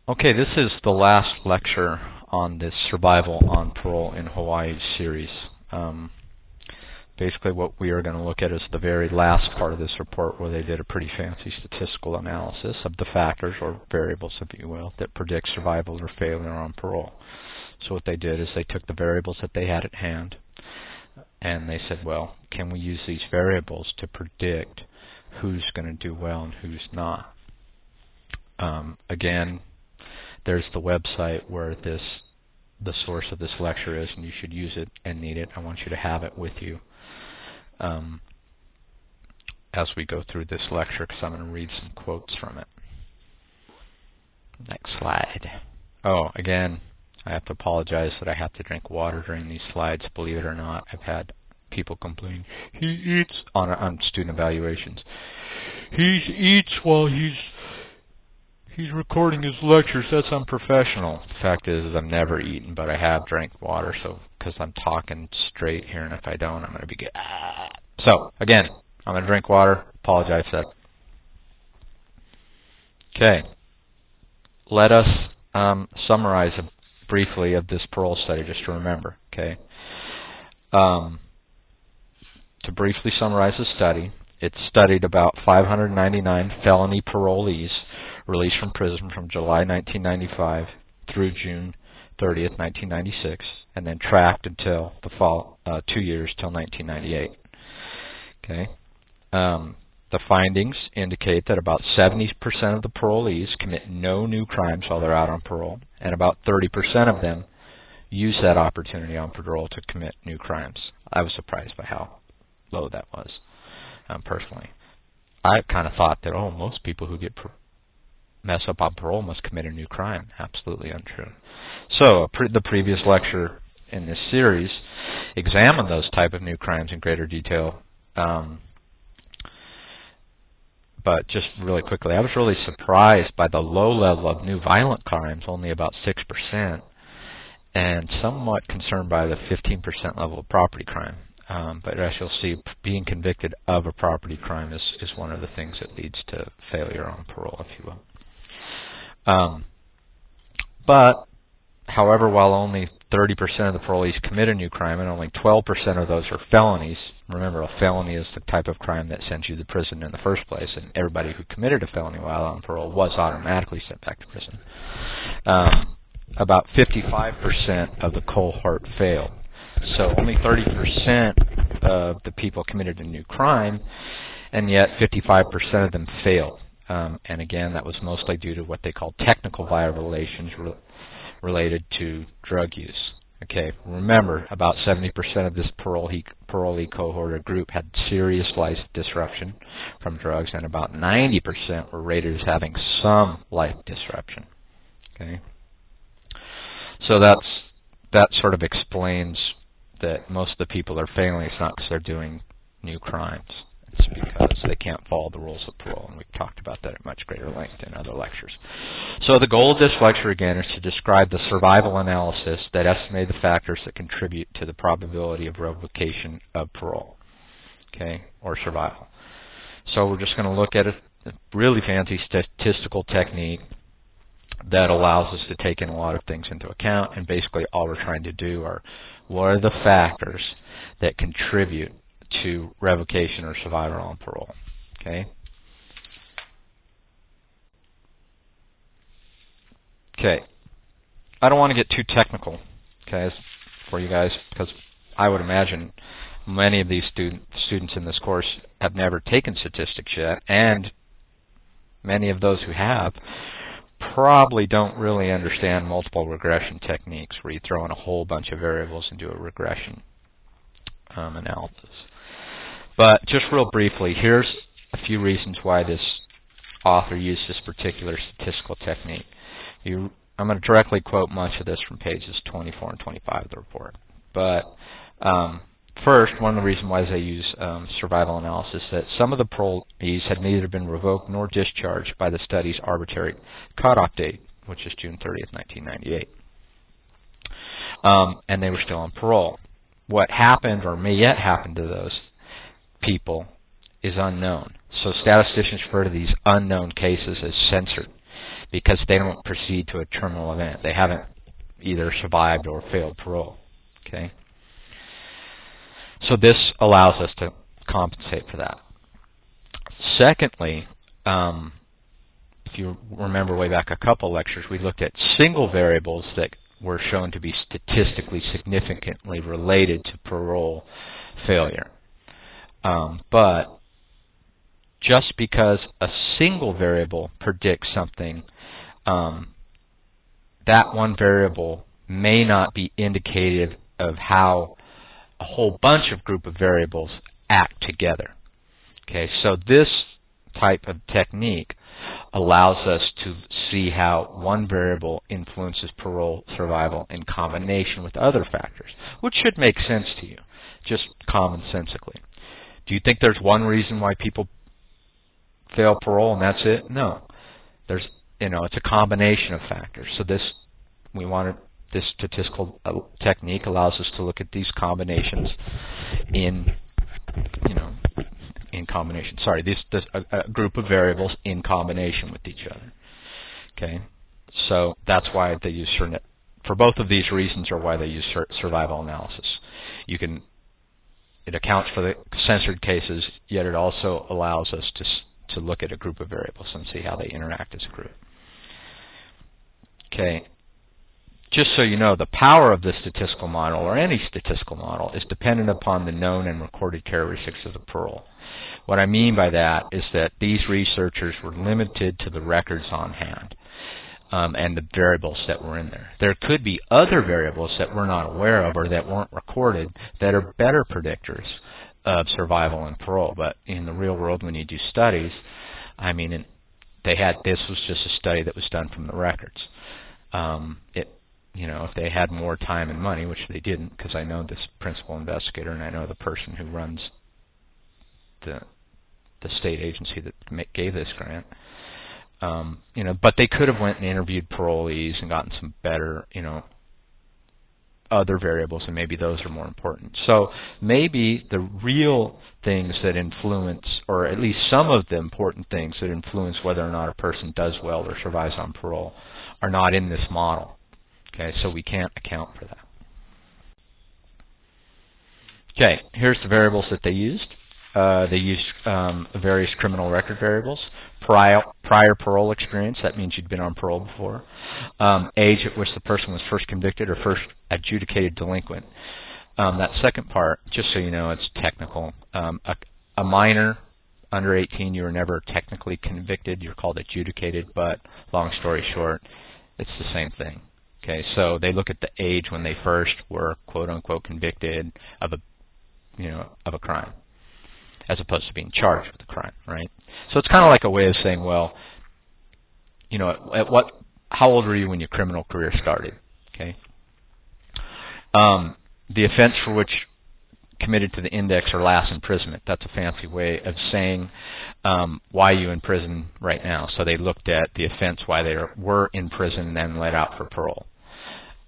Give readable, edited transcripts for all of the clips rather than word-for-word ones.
Okay, this is the last lecture on this Survival on Parole in Hawaii series. Basically what we are going to look at is the very last part of this report where they did a pretty fancy statistical analysis of the factors, or variables if you will, that predict survival or failure on parole. So what they did is they took the variables that they had at hand and they said, well, can we use these variables to predict who's going to do well and who's not? Again, there's the website where the source of this lecture is, and you should use it and need it. I want you to have it with you as we go through this lecture, because I'm going to read some quotes from it. Next slide. Oh, again, I have to apologize that I have to drink water during these slides. Believe it or not, I've had people complain. He eats on student evaluations. He eats while he's recording his lectures. That's unprofessional. The fact is I've never eaten, but I have drank water, so because I'm talking straight here, and if I don't, I'm going to be good. So, again, I'm going to drink water. Apologize for that. Okay. Let us summarize briefly of this parole study, just to remember. Okay. To briefly summarize the study, it studied about 599 felony parolees released from prison from July 1995 through June 30th, 1996, and then tracked until the 2 years till 1998. Okay. The findings indicate that about 70% of the parolees commit no new crimes while they're out on parole, and about 30% of them use that opportunity on parole to commit new crimes. I was surprised by how low that was, personally. I kind of thought that, most people who get mess up on parole must commit a new crime. Absolutely untrue. So the previous lecture in this series examined those type of new crimes in greater detail. But just really quickly, I was really surprised by the low level of new violent crimes, only about 6%, and somewhat concerned by the 15% level of property crime. But as you'll see, being convicted of a property crime is one of the things that leads to failure on parole, if you will. But, however, while only 30% of the parolees commit a new crime and only 12% of those are felonies, remember a felony is the type of crime that sends you to prison in the first place, and everybody who committed a felony while on parole was automatically sent back to prison. About 55% of the cohort failed. So only 30% of the people committed a new crime, and yet 55% of them failed. And again, that was mostly due to what they call technical violations related to drug use. Okay, remember, about 70% of this parolee cohort or group had serious life disruption from drugs, and about 90% were rated as having some life disruption. Okay, so that sort of explains that most of the people are failing. It's not because they're doing new crimes. It's because they can't follow the rules of parole, and we've talked about that at much greater length in other lectures. So the goal of this lecture, again, is to describe the survival analysis that estimated the factors that contribute to the probability of revocation of parole, okay, or survival. So we're just going to look at a really fancy statistical technique that allows us to take in a lot of things into account, and basically all we're trying to do are what are the factors that contribute to revocation or survival on parole. Okay. Okay. I don't want to get too technical, okay, for you guys, because I would imagine many of these students in this course have never taken statistics yet, and many of those who have probably don't really understand multiple regression techniques where you throw in a whole bunch of variables and do a regression analysis. But just real briefly, here's a few reasons why this author used this particular statistical technique. I'm going to directly quote much of this from pages 24 and 25 of the report. But first, one of the reasons why they use survival analysis is that some of the parolees had neither been revoked nor discharged by the study's arbitrary cutoff date, which is June 30th, 1998. And they were still on parole. What happened or may yet happen to those people is unknown. So statisticians refer to these unknown cases as censored, because they don't proceed to a terminal event. They haven't either survived or failed parole. Okay? So this allows us to compensate for that. Secondly, if you remember way back a couple lectures, we looked at single variables that were shown to be statistically significantly related to parole failure. But just because a single variable predicts something, that one variable may not be indicative of how a whole bunch of group of variables act together. Okay, so this type of technique allows us to see how one variable influences parole survival in combination with other factors, which should make sense to you, just commonsensically. Do you think there's one reason why people fail parole and that's it? No. There's, it's a combination of factors. So this statistical technique allows us to look at these combinations in combination. Sorry, a group of variables in combination with each other. Okay, so that's why they use for both of these reasons are why they use survival analysis. It accounts for the censored cases, yet it also allows us to look at a group of variables and see how they interact as a group. Okay. Just so you know, the power of the statistical model, or any statistical model, is dependent upon the known and recorded characteristics of the parole. What I mean by that is that these researchers were limited to the records on hand and the variables that were in there. There could be other variables that we're not aware of or that weren't recorded that are better predictors of survival and parole. But in the real world, when you do studies, this was just a study that was done from the records. If they had more time and money, which they didn't, because I know this principal investigator and I know the person who runs the state agency that gave this grant, but they could have went and interviewed parolees and gotten some better, other variables, and maybe those are more important. So maybe the real things that influence, or at least some of the important things that influence whether or not a person does well or survives on parole, are not in this model. Okay, so we can't account for that. Okay, here's the variables that they used. They used various criminal record variables. Prior parole experience, that means you'd been on parole before. Age at which the person was first convicted or first adjudicated delinquent. That second part, just so you know, it's technical. A minor under 18, you were never technically convicted. You're called adjudicated, but long story short, it's the same thing. Okay, so they look at the age when they first were quote unquote convicted of a crime, as opposed to being charged with a crime, right? So it's kind of like a way of saying, well, how old were you when your criminal career started? Okay. The offense for which committed to the index or last imprisonment. That's a fancy way of saying why you in prison right now. So they looked at the offense, why they were in prison and then let out for parole.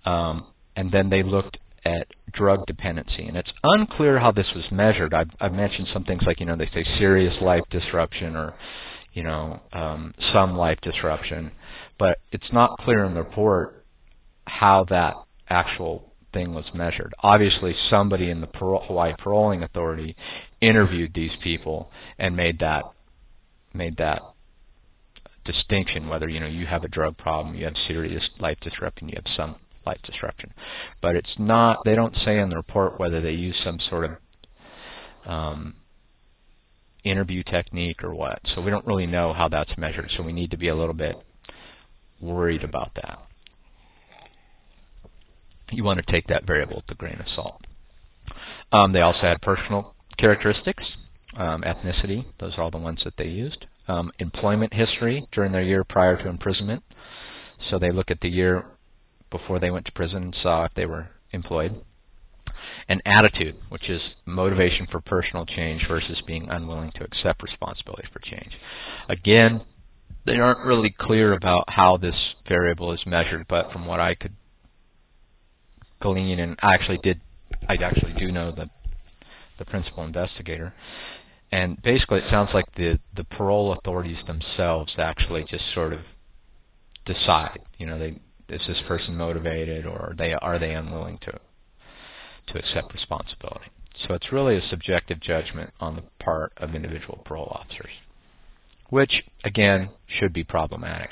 And then they looked at drug dependency. And it's unclear how this was measured. I've mentioned some things like, they say serious life disruption or, some life disruption. But it's not clear in the report how that actual thing was measured. Obviously, somebody in the Hawaii Paroling Authority interviewed these people and made that distinction, whether you have a drug problem, you have serious life disruption, you have some life disruption. But it's not. They don't say in the report whether they use some sort of interview technique or what. So we don't really know how that's measured. So we need to be a little bit worried about that. You want to take that variable with a grain of salt. They also had personal characteristics, ethnicity. Those are all the ones that they used. Employment history during their year prior to imprisonment. So they look at the year before they went to prison and saw if they were employed. And attitude, which is motivation for personal change versus being unwilling to accept responsibility for change. Again, they aren't really clear about how this variable is measured, but from what I could glean, and I actually do know the principal investigator, and basically it sounds like the parole authorities themselves actually just sort of decide. Is this person motivated, or are they unwilling to accept responsibility? So it's really a subjective judgment on the part of individual parole officers, which again should be problematic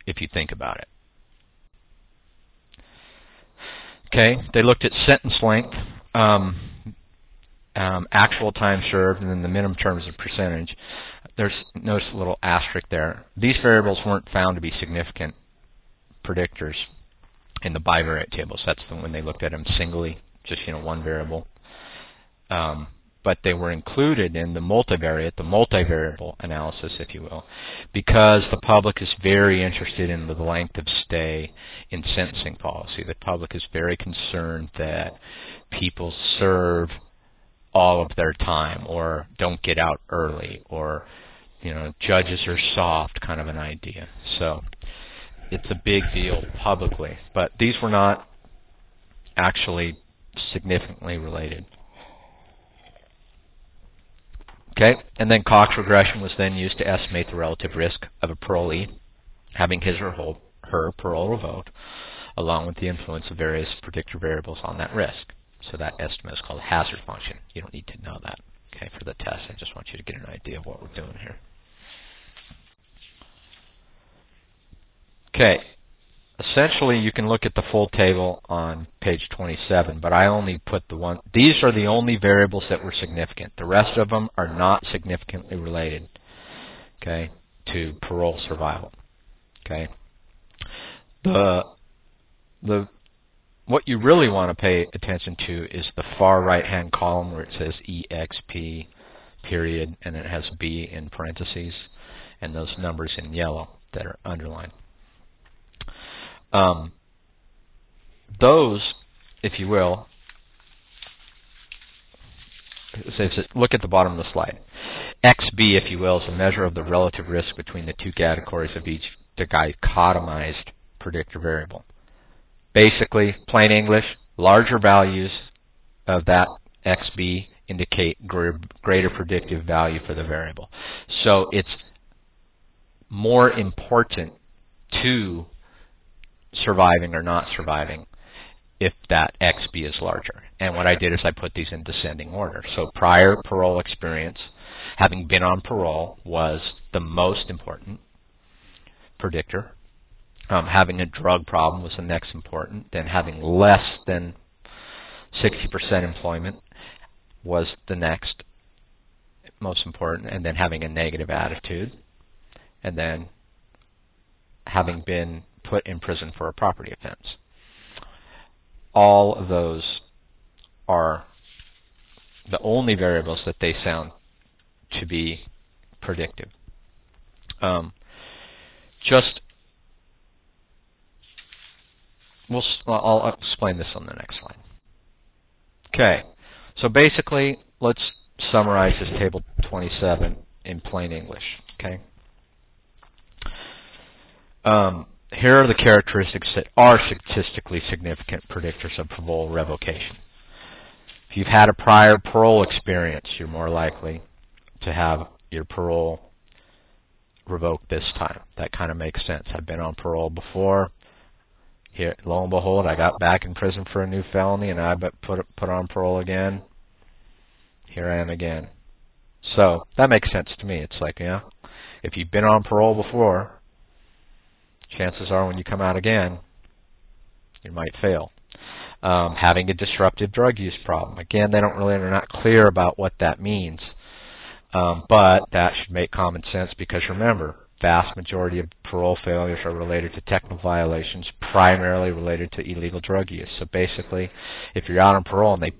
if you think about it. Okay, they looked at sentence length, actual time served, and then the minimum term as a percentage. Notice a little asterisk there. These variables weren't found to be significant predictors in the bivariate tables. That's when they looked at them singly, just one variable. But they were included in the multivariable analysis, if you will, because the public is very interested in the length of stay in sentencing policy. The public is very concerned that people serve all of their time or don't get out early, or judges are soft, kind of an idea. So it's a big deal publicly, but these were not actually significantly related. Okay, and then Cox regression was then used to estimate the relative risk of a parolee having his or her parole revoked, along with the influence of various predictor variables on that risk. So that estimate is called a hazard function. You don't need to know that, okay, for the test. I just want you to get an idea of what we're doing here. Okay, essentially you can look at the full table on page 27, but I only put these are the only variables that were significant. The rest of them are not significantly related, okay, to parole survival. Okay, what you really want to pay attention to is the far right-hand column where it says EXP period, and it has B in parentheses, and those numbers in yellow that are underlined. Those, if you will, look at the bottom of the slide. XB, if you will, is a measure of the relative risk between the two categories of each dichotomized predictor variable. Basically, plain English, larger values of that XB indicate greater predictive value for the variable. So it's more important to surviving or not surviving if that XB is larger. And what I did is I put these in descending order. So prior parole experience, having been on parole, was the most important predictor. Having a drug problem was the next important. Then having less than 60% employment was the next most important. And then having a negative attitude. And then having been put in prison for a property offense. All of those are the only variables that they found to be predictive. I'll explain this on the next slide. Okay, so basically, let's summarize this table 27 in plain English. Okay. Here are the characteristics that are statistically significant predictors of parole revocation. If you've had a prior parole experience, you're more likely to have your parole revoked this time. That kind of makes sense. I've been on parole before. Here, lo and behold, I got back in prison for a new felony, and I put on parole again. Here I am again. So that makes sense to me. It's like, if you've been on parole before, chances are when you come out again, you might fail. Having a disruptive drug use problem. Again, they're not clear about what that means. But that should make common sense because remember, vast majority of parole failures are related to technical violations, primarily related to illegal drug use. So basically, if you're out on parole and they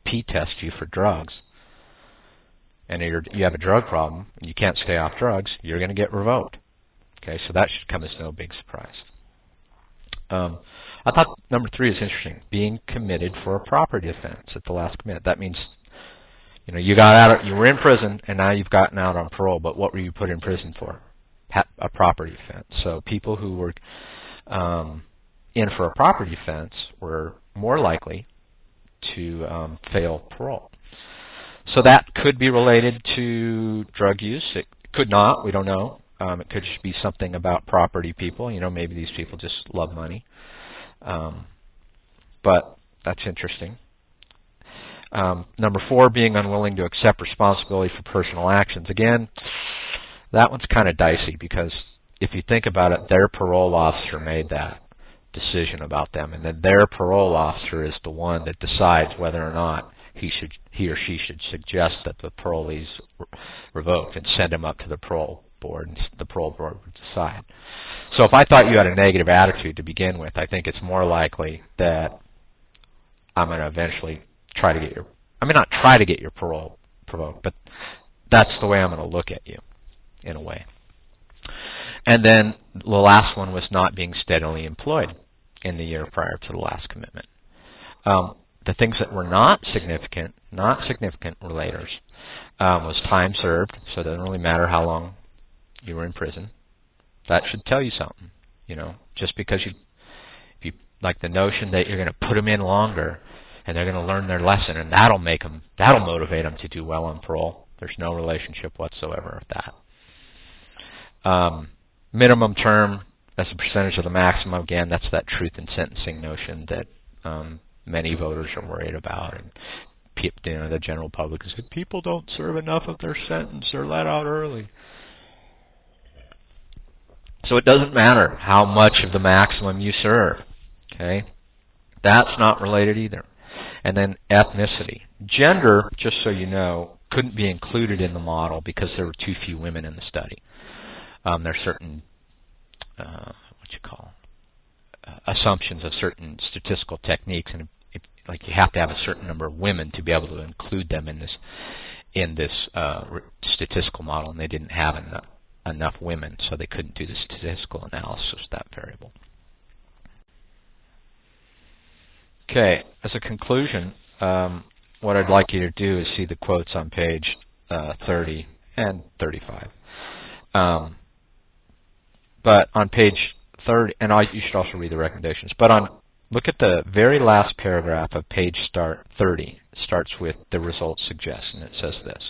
P-test you for drugs, and you have a drug problem, and you can't stay off drugs, you're going to get revoked. Okay, so that should come as no big surprise. I thought number 3 is interesting. Being committed for a property offense at the last commit. That means, you got out, you were in prison, and now you've gotten out on parole. But what were you put in prison for? A property offense. So people who were in for a property offense were more likely to fail parole. So that could be related to drug use. It could not. We don't know. It could just be something about property people. Maybe these people just love money. But that's interesting. Number 4, being unwilling to accept responsibility for personal actions. Again, that one's kind of dicey because if you think about it, their parole officer made that decision about them, and then their parole officer is the one that decides whether or not he or she should suggest that the parolee's revoked and send him up to the parole board, and the parole board would decide. So if I thought you had a negative attitude to begin with, I think it's more likely that I'm going to eventually try to get not try to get your parole revoked, but that's the way I'm going to look at you, in a way. And then the last one was not being steadily employed in the year prior to the last commitment. The things that were not significant relators, was time served, so it doesn't really matter how long you were in prison. That should tell you something, just because if you like the notion that you're going to put them in longer and they're going to learn their lesson, and that'll motivate them to do well on parole. There's no relationship whatsoever with that. Minimum term as a percentage of the maximum, again, that's that truth in sentencing notion that many voters are worried about, and the general public is saying, people don't serve enough of their sentence, they're let out early. So it doesn't matter how much of the maximum you serve. Okay, that's not related either. And then ethnicity. Gender, just so you know, couldn't be included in the model because there were too few women in the study. There are certain, assumptions of certain statistical techniques, and you have to have a certain number of women to be able to include them in this statistical model, and they didn't have enough women, so they couldn't do the statistical analysis of that variable. Okay, as a conclusion, what I'd like you to do is see the quotes on page 30 and 35. But on page 30, and you should also read the recommendations, but look at the very last paragraph of page 30. It starts with the results suggest, and it says this.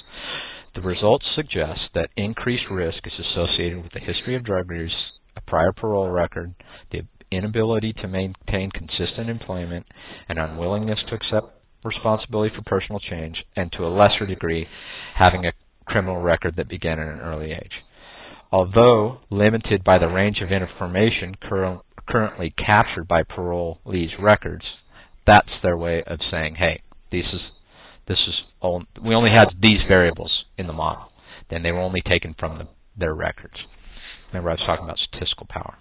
The results suggest that increased risk is associated with the history of drug use, a prior parole record, the inability to maintain consistent employment, and unwillingness to accept responsibility for personal change, and to a lesser degree, having a criminal record that began at an early age. Although limited by the range of information currently captured by parolees' records, that's their way of saying, hey, we only had these variables in the model. Then they were only taken from their records. Remember, I was talking about statistical power.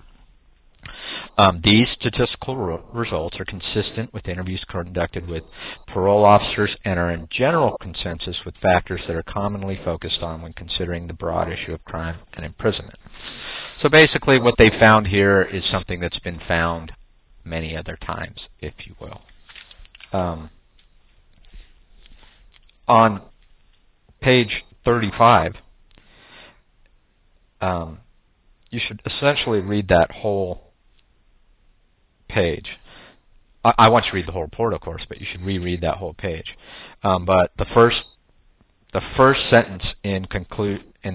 These statistical results are consistent with interviews conducted with parole officers and are in general consensus with factors that are commonly focused on when considering the broad issue of crime and imprisonment. So basically what they found here is something that's been found many other times, if you will. On page 35, you should essentially read that whole page. I want you to read the whole report, of course, but you should reread that whole page. But the first sentence in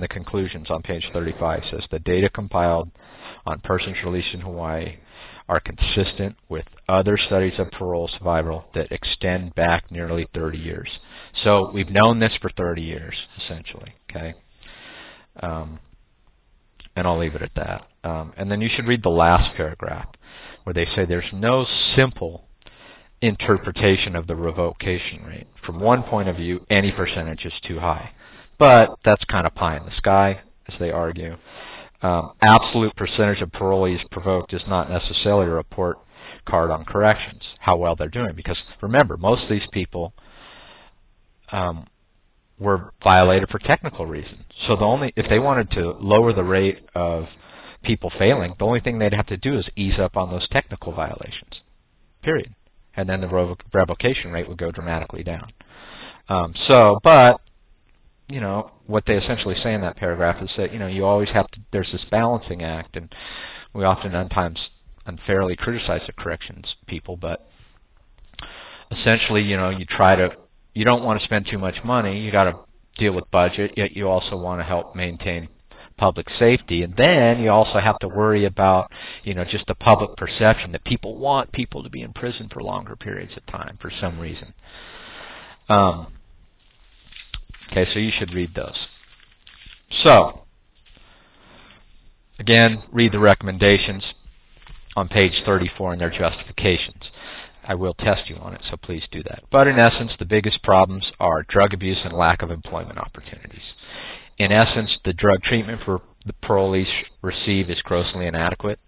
the conclusions on page 35 says the data compiled on persons released in Hawaii are consistent with other studies of parole survival that extend back nearly 30 years. So we've known this for 30 years, essentially. Okay, and I'll leave it at that. And then you should read the last paragraph, where they say there's no simple interpretation of the revocation rate. From one point of view, any percentage is too high. But that's kind of pie in the sky, as they argue. Absolute percentage of parolees provoked is not necessarily a report card on corrections, how well they're doing. Because remember, most of these people were violated for technical reasons. So if they wanted to lower the rate of people failing, the only thing they'd have to do is ease up on those technical violations, period. And then the revocation rate would go dramatically down. But what they essentially say in that paragraph is that, you always have to, there's this balancing act, and we oftentimes unfairly criticize the corrections people, but essentially, you don't want to spend too much money, you got to deal with budget, yet you also want to help maintain public safety. And then you also have to worry about, just the public perception that people want people to be in prison for longer periods of time for some reason. Okay, so you should read those. So, again, read the recommendations on page 34 and their justifications. I will test you on it, so please do that. But in essence, the biggest problems are drug abuse and lack of employment opportunities. In essence, the drug treatment for the parolees receive is grossly inadequate.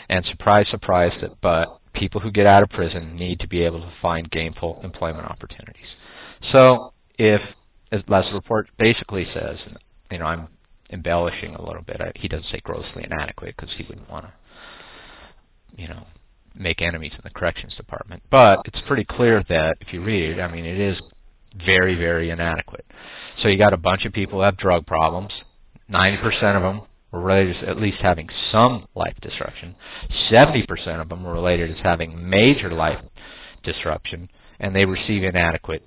And surprise, surprise, but people who get out of prison need to be able to find gainful employment opportunities. So if, as the report basically says, I'm embellishing a little bit. He doesn't say grossly inadequate because he wouldn't want to, make enemies in the corrections department. But it's pretty clear that if you read it, it is very, very inadequate. So you got a bunch of people who have drug problems. 90% of them were related to at least having some life disruption. 70% of them were related as having major life disruption, and they receive inadequate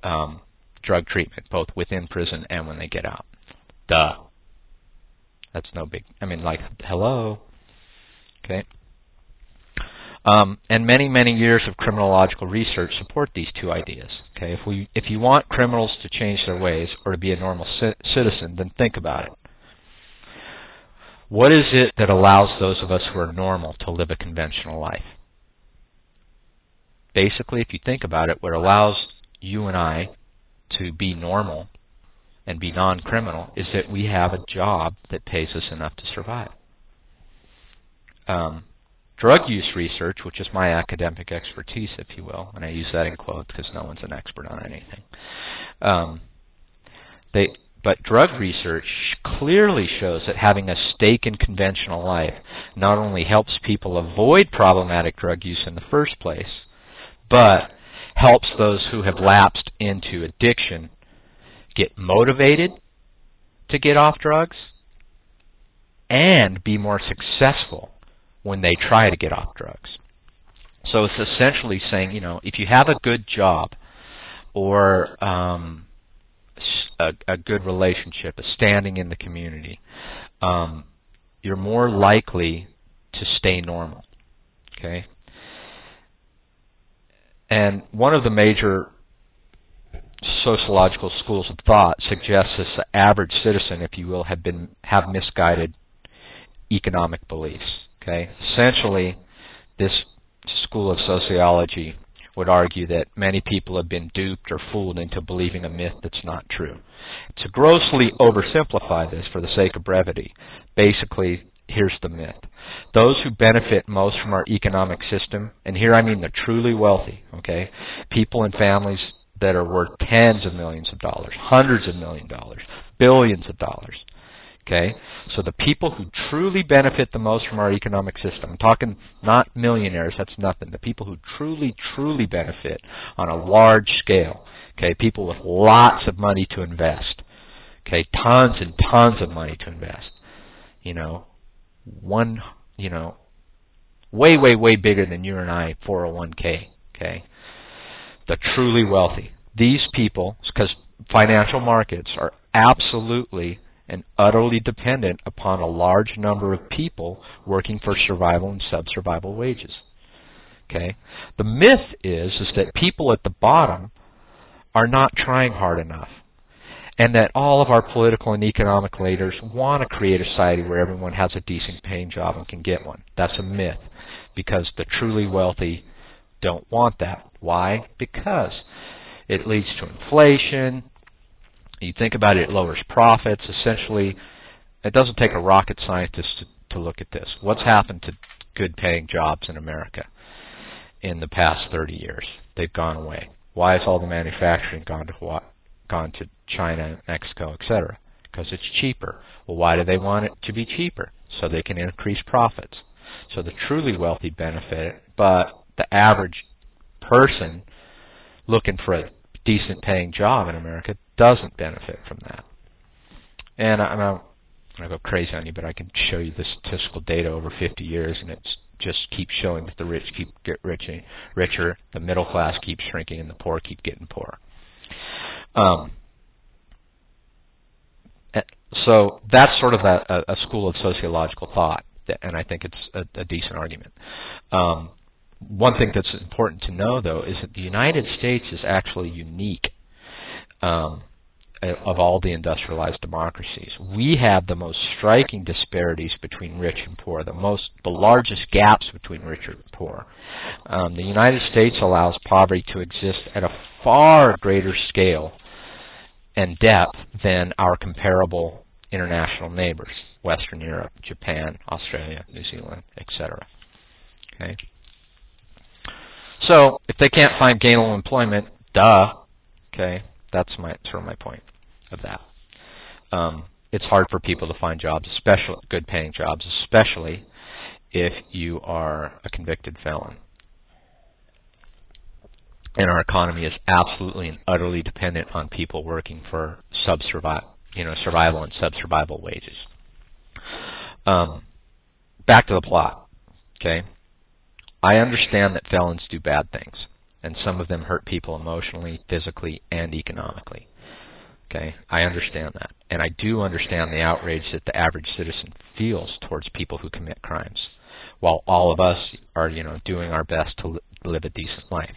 drug treatment, both within prison and when they get out. Duh. That's no big, hello. Okay. And many, many years of criminological research support these two ideas. Okay, if you want criminals to change their ways or to be a normal citizen, then think about it. What is it that allows those of us who are normal to live a conventional life? Basically, if you think about it, what allows you and I to be normal and be non-criminal is that we have a job that pays us enough to survive. Drug use research, which is my academic expertise, if you will, and I use that in quotes because no one's an expert on anything. But drug research clearly shows that having a stake in conventional life not only helps people avoid problematic drug use in the first place, but helps those who have lapsed into addiction get motivated to get off drugs and be more successful when they try to get off drugs. So it's essentially saying, if you have a good job or a good relationship, a standing in the community, you're more likely to stay normal. Okay? And one of the major sociological schools of thought suggests this average citizen, if you will, have misguided economic beliefs. Okay? Essentially, this school of sociology would argue that many people have been duped or fooled into believing a myth that's not true. To grossly oversimplify this for the sake of brevity, basically, here's the myth. Those who benefit most from our economic system, and here I mean the truly wealthy, okay, people and families that are worth tens of millions of dollars, hundreds of millions of dollars, billions of dollars. Okay, so the people who truly benefit the most from our economic system, I'm talking not millionaires, that's nothing. The people who truly, truly benefit on a large scale, okay, people with lots of money to invest, okay, tons and tons of money to invest, way, way, way bigger than you and I 401k, okay, the truly wealthy. These people, because financial markets are absolutely and utterly dependent upon a large number of people working for survival and sub-survival wages. Okay? The myth is that people at the bottom are not trying hard enough, and that all of our political and economic leaders want to create a society where everyone has a decent paying job and can get one. That's a myth, because the truly wealthy don't want that. Why? Because it leads to inflation. You think about it, it lowers profits. Essentially, it doesn't take a rocket scientist to look at this. What's happened to good paying jobs in America in the past 30 years? They've gone away. Why has all the manufacturing gone to China, Mexico, etc.? Because it's cheaper. Well, why do they want it to be cheaper? So they can increase profits. So the truly wealthy benefit, but the average person looking for a decent paying job in America doesn't benefit from that. And I'm going to go crazy on you, but I can show you the statistical data over 50 years, and it just keeps showing that the rich keep get richer, the middle class keeps shrinking, and the poor keep getting poorer. So that's sort of a school of sociological thought, and I think it's a decent argument. One thing that's important to know, though, is that the United States is actually unique of all the industrialized democracies. We have the most striking disparities between rich and poor, the largest gaps between rich and poor. The United States allows poverty to exist at a far greater scale and depth than our comparable international neighbors, Western Europe, Japan, Australia, New Zealand, etc. Okay. So if they can't find gainful employment, duh. Okay, that's sort of my point of that. It's hard for people to find jobs, especially good-paying jobs, especially if you are a convicted felon. And our economy is absolutely and utterly dependent on people working for survival and sub-survival wages. Back to the plot. Okay, I understand that felons do bad things, and some of them hurt people emotionally, physically, and economically. Okay, I understand that, and I do understand the outrage that the average citizen feels towards people who commit crimes, while all of us are, doing our best to live a decent life.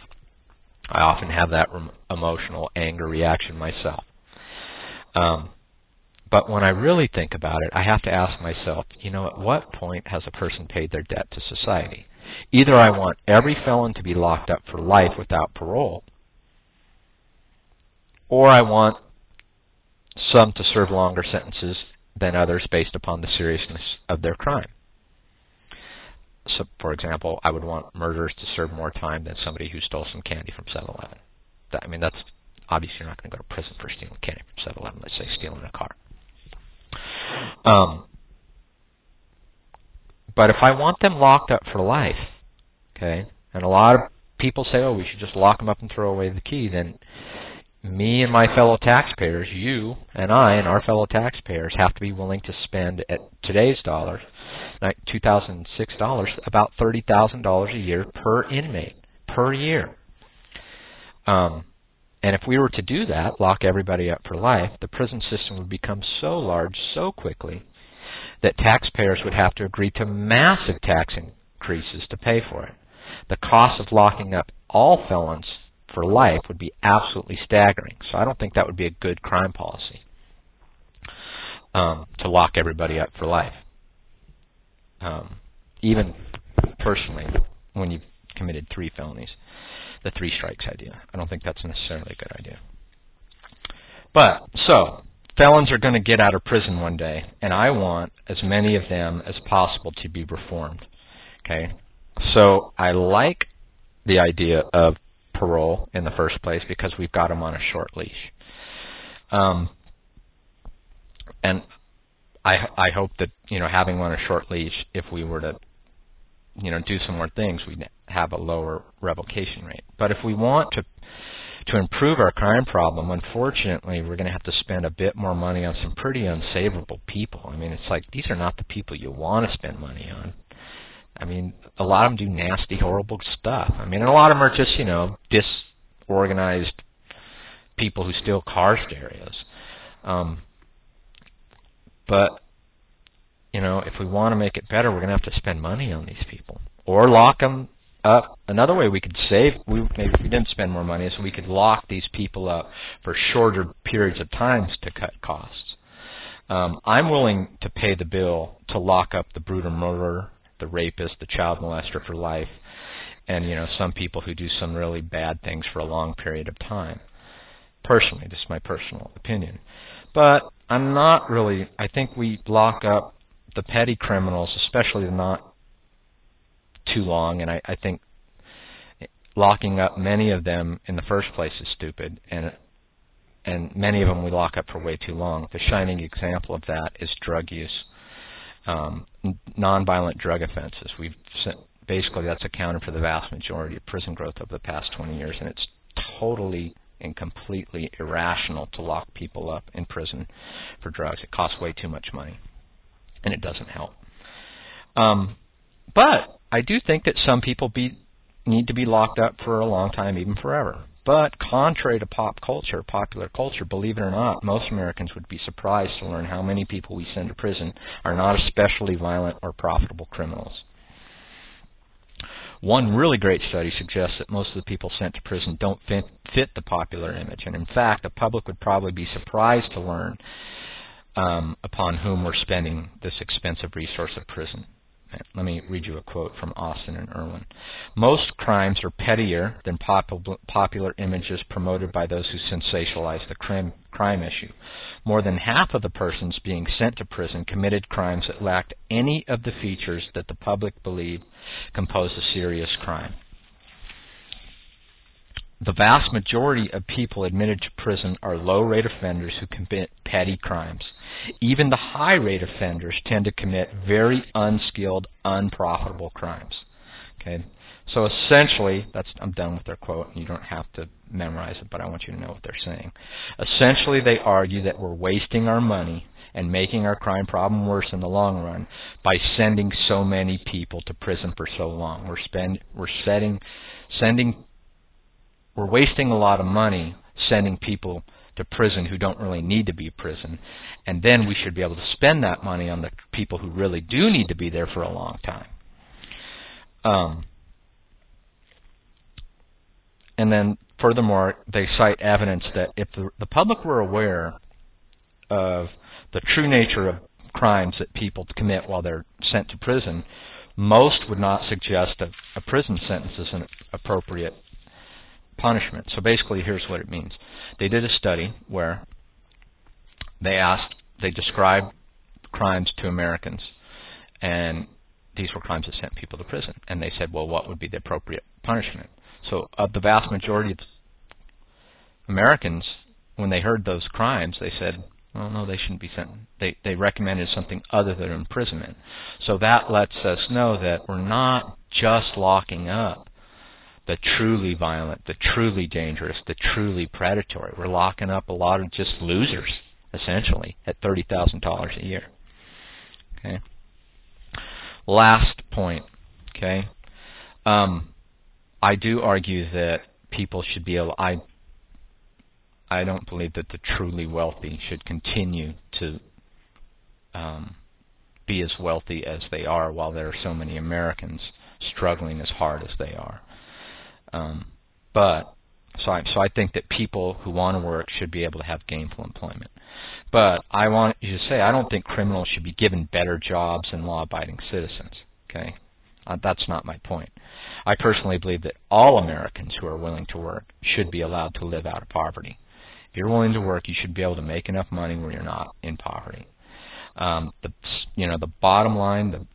I often have that emotional anger reaction myself. But when I really think about it, I have to ask myself, at what point has a person paid their debt to society? Either I want every felon to be locked up for life without parole, or I want some to serve longer sentences than others based upon the seriousness of their crime. So, for example, I would want murderers to serve more time than somebody who stole some candy from 7-Eleven. That's obviously you're not going to go to prison for stealing candy from 7-Eleven. Let's say stealing a car. But if I want them locked up for life, okay, and a lot of people say, oh, we should just lock them up and throw away the key, then me and my fellow taxpayers, you and I and our fellow taxpayers have to be willing to spend, at today's dollars, like $2006, about $30,000 a year per inmate, per year. And if we were to do that, lock everybody up for life, the prison system would become so large so quickly that taxpayers would have to agree to massive tax increases to pay for it. The cost of locking up all felons for life would be absolutely staggering. So I don't think that would be a good crime policy, to lock everybody up for life. Even personally, when you've committed 3 felonies, the 3 strikes idea. I don't think that's necessarily a good idea. But, so, felons are going to get out of prison one day, and I want as many of them as possible to be reformed. Okay? So I like the idea of parole in the first place because we've got them on a short leash. And I hope that, having them on a short leash, if we were to, do some more things, we'd have a lower revocation rate. But if we want to improve our crime problem, unfortunately, we're going to have to spend a bit more money on some pretty unsavable people. I mean, it's like these are not the people you want to spend money on. I mean, a lot of them do nasty, horrible stuff. I mean, and a lot of them are just, disorganized people who steal car stereos. But, if we want to make it better, we're going to have to spend money on these people. Or lock them up. Another way we could save, maybe if we didn't spend more money, is we could lock these people up for shorter periods of time to cut costs. I'm willing to pay the bill to lock up the brutal murderer, the rapist, the child molester for life, and some people who do some really bad things for a long period of time. Personally, this is my personal opinion. But I'm not really, I think we lock up the petty criminals, especially not too long, and I think locking up many of them in the first place is stupid, and many of them we lock up for way too long. The shining example of that is drug use. Nonviolent drug offenses. Basically, that's accounted for the vast majority of prison growth over the past 20 years, and it's totally and completely irrational to lock people up in prison for drugs. It costs way too much money, and it doesn't help. But I do think that some people need to be locked up for a long time, even forever. But contrary to popular culture, believe it or not, most Americans would be surprised to learn how many people we send to prison are not especially violent or profitable criminals. One really great study suggests that most of the people sent to prison don't fit the popular image, and in fact, the public would probably be surprised to learn upon whom we're spending this expensive resource of prison. Let me read you a quote from Austin and Irwin. Most crimes are pettier than popular images promoted by those who sensationalize the crime issue. More than half of the persons being sent to prison committed crimes that lacked any of the features that the public believed composed a serious crime. The vast majority of people admitted to prison are low-rate offenders who commit petty crimes. Even the high-rate offenders tend to commit very unskilled, unprofitable crimes. Okay, so essentially, I'm done with their quote, and you don't have to memorize it, but I want you to know what they're saying. Essentially, they argue that we're wasting our money and making our crime problem worse in the long run by sending so many people to prison for so long. We're wasting a lot of money sending people to prison who don't really need to be in prison, and then we should be able to spend that money on the people who really do need to be there for a long time. And then, furthermore, they cite evidence that if the public were aware of the true nature of crimes that people commit while they're sent to prison, most would not suggest a prison sentence is an appropriate punishment. So basically, here's what it means. They did a study where they described crimes to Americans, and these were crimes that sent people to prison. And they said, well, what would be the appropriate punishment? So of the vast majority of Americans, when they heard those crimes, they said, well, no, they shouldn't be sent. They recommended something other than imprisonment. So that lets us know that we're not just locking up the truly violent, the truly dangerous, the truly predatory. We're locking up a lot of just losers, essentially, at $30,000 a year. Okay. Last point. Okay. I do argue that people should be able. I don't believe that the truly wealthy should continue to be as wealthy as they are while there are so many Americans struggling as hard as they are. So I think that people who want to work should be able to have gainful employment. But I want you to say I don't think criminals should be given better jobs than law-abiding citizens. Okay, that's not my point. I personally believe that all Americans who are willing to work should be allowed to live out of poverty. If you're willing to work, you should be able to make enough money where you're not in poverty. The bottom line,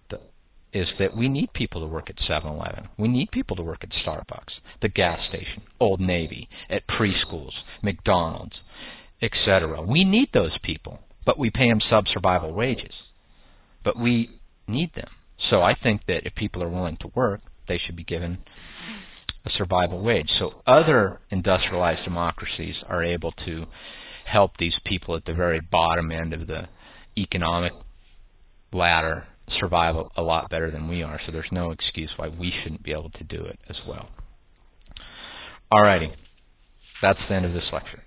is that we need people to work at 7-Eleven. We need people to work at Starbucks, the gas station, Old Navy, at preschools, McDonald's, etc. We need those people, but we pay them sub-survival wages. But we need them. So I think that if people are willing to work, they should be given a survival wage. So other industrialized democracies are able to help these people at the very bottom end of the economic ladder survive a lot better than we are, so there's no excuse why we shouldn't be able to do it as well. Alrighty, that's the end of this lecture.